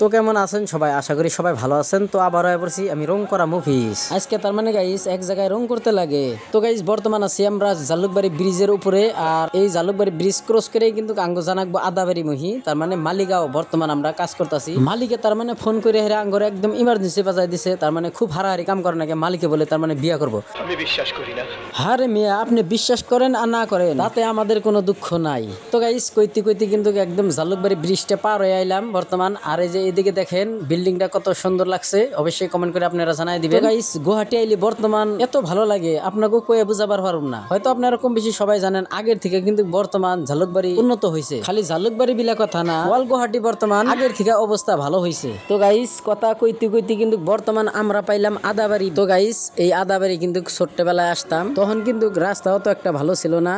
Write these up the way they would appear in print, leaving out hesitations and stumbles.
তো কেমন আছেন সবাই? আশা করি সবাই ভালো আছেন। তো আবারও পড়ছি আমি রং করা মুভিস। আজকে তার মানে গাইস এক জায়গায় রং করতে লাগে। তো গাইস বর্তমান আছি আমরা জালুকবাড়ি ব্রিজের উপরে। আর এই জালুকবাড়ি ব্রিজ ক্রস করেই কিন্তু আঙ্গ জানাকবো আদাবাড়ি মহি, তার মানে মালিগাঁও বর্তমান আমরা কাজ করতেছি। মালিকে তার মানে ফোন করে হেরা আঙ্গরে একদম ইমার্জেন্সি বাজায় দিছে। তার মানে খুব হারাহারি কাম করে নাকি মালিকে বলে তার মানে বিয়া করবো। আমি বিশ্বাস করি না। হারে মিয়া, আপনি বিশ্বাস করেন আর না করেন তাতে আমাদের কোনো দুঃখ নাই। তো গাইস কইতে কইতে কিন্তু একদম জালুকবাড়ি ব্রিজটা পার হয়ে আইলাম বর্তমান। আর এই যে এদিকে দেখেন বিল্ডিংটা কত সুন্দর লাগছে, অবশ্যই কমেন্ট করে আপনারা জানাই দিবেন। গাইস গুয়াহাটি আইলি বর্তমান এত ভালো লাগে আপনাকে কয়ে বুঝাবার পারুম না। হয়তো আপনারা কম বেশি সবাই জানেন আগের থেকে কিন্তু বর্তমান জালুকবাড়ি উন্নত হয়েছে। খালি জালুকবাড়ি বিলা কথা না, ওয়াল গুয়াহাটি বর্তমান আগের থেকে অবস্থা ভালো হয়েছে। তো গাইস কথা কইতে কইতে কিন্তু বর্তমান আমরা পাইলাম আদাবাড়ি। তো গাইস এই আদাবাড়ি কিন্তু ছোট্টবেলায় আসতাম, তখন কিন্তু রাস্তাও তো একটা ভালো ছিল না,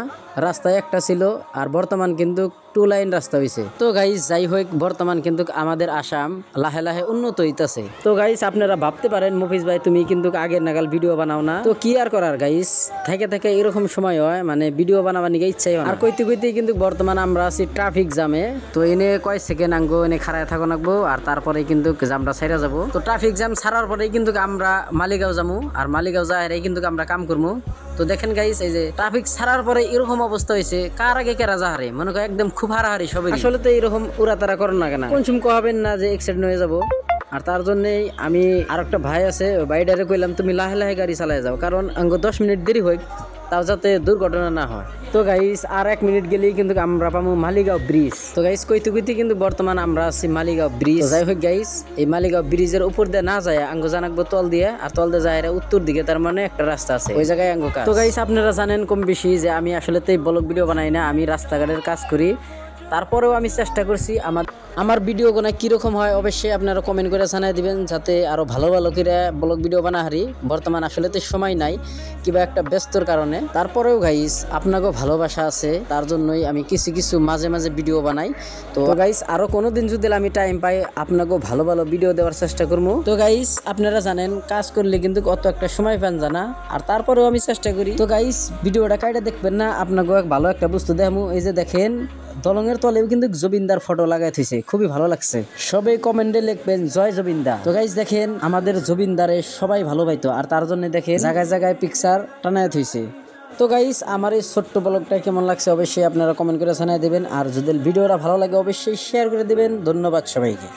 রাস্তায় একটা ছিল। আর বর্তমান কিন্তু 2 লাইন রাস্তা হয়েছে। তো গাইস যাই হোক বর্তমান কিন্তু আমাদের আসাম লাহে লাহে উন্নত হইতাছে। তো গাইস আপনারা ভাবতে পারেন মুফিজ ভাই তুমি কিন্তু আগের নাগাল ভিডিও বানাও না। তো কি আর করার গাইস, থেকে থেকে এরকম সময় হয়, মানে ভিডিও বানাবার নিকে ইচ্ছাই হয় না। আর কইতে কইতে কিন্তু বর্তমান আমরা আছি ট্রাফিক জামে। তো এনে কয় সেকেন্ড আঙ্গো এনে খাড়ায় থাকো নাকবো, আর তারপরে কিন্তু জামটা ছাইরা যাবো। তো ট্রাফিক জ্যাম ছাড়ার পরেই কিন্তু আমরা মালিগাঁও যাবো, আর মালিগাঁও যাই কিন্তু আমরা কাম করবো। তো দেখেন গাইস এই যে ট্রাফিক ছাড়ার পরে এরকম অবস্থা হয়েছে, কার আগে কেরা যাহারে মনে করেন একদম খুব হারাহারি সবাই। আসলে তো এরকম উড়াতারা করেন না কেন, কোন সময় কহাবেন না যে এক্সিডেন্ট হয়ে যাবো। আর তার জন্যই আমি আর একটা ভাই আছে বাইডারে কইলাম তুমি লাহে লাহে গাড়ি চালায় যাও, কারণ আঙ্গ 10 মিনিট দেরি হোক তাও যাতে দুর্ঘটনা না হয়। তো গাইস আর 1 মিনিট গেলেই কিন্তু আমরা পাবো মালিগাঁও ব্রিজ। তো গাইস কইতে কইতে কিন্তু বর্তমান আমরা আছি মালিগাঁও ব্রিজ। যাই হোক গাইস এই মালিগাঁও ব্রিজের উপর দিয়ে না যায় আঙ্গ জানাকবো তল দিয়ে, আর তল দিয়ে যায় উত্তর দিকে, তার মানে একটা রাস্তা আছে ওই জায়গায় আঙ্গ কাজ। তো গাইস আপনারা জানেন কম বেশি যে আমি আসলে তো ব্লগ ভিডিও বানাই না, আমি রাস্তাঘাটের কাজ করি। তারপরেও আমি চেষ্টা করছি আমার ভিডিও গোনা কিরকম হয় অবশ্যই আপনারা কমেন্ট করে জানাই দিবেন, যাতে আরো ভালো ভালো করে ব্লগ ভিডিও বানা হারি। বর্তমান আসলে তো সময় নাই কিবা একটা ব্যস্তর কারণে, তারপরেও গাইস আপনাকেও ভালোবাসা আছে, তার জন্যই আমি কিছু কিছু মাঝে মাঝে ভিডিও বানাই। তো গাইস আরো কোনোদিন যদি আমি টাইম পাই আপনাকেও ভালো ভালো ভিডিও দেওয়ার চেষ্টা করবো। তো গাইস আপনারা জানেন কাজ করলে কিন্তু অত একটা সময় পান জানা, আর তারপরেও আমি চেষ্টা করি। তো গাইস ভিডিওটা কাইটা দেখবেন না, আপনাকেও ভালো একটা বস্তু দেখামু। এই যে দেখেন দলঙের তলেও কিন্তু জবিনদার ফটো লাগাই থইছে, খুবই ভালো লাগছে। সবাই কমেন্টে লিখবেন জয় জবিনদা। তো গাইস দেখেন আমাদের জবিনদারে সবাই ভালো পাইতো, আর তার জন্য দেখেন জায়গায় জায়গায় পিকচার টানায় থইছে। তো গাইস আমার এই ছোট্ট ব্লগটা কেমন লাগছে অবশ্যই আপনারা কমেন্ট করে জানাই দিবেন, আর যদি ভিডিওটা ভালো লাগে অবশ্যই শেয়ার করে দিবেন। ধন্যবাদ সবাইকে।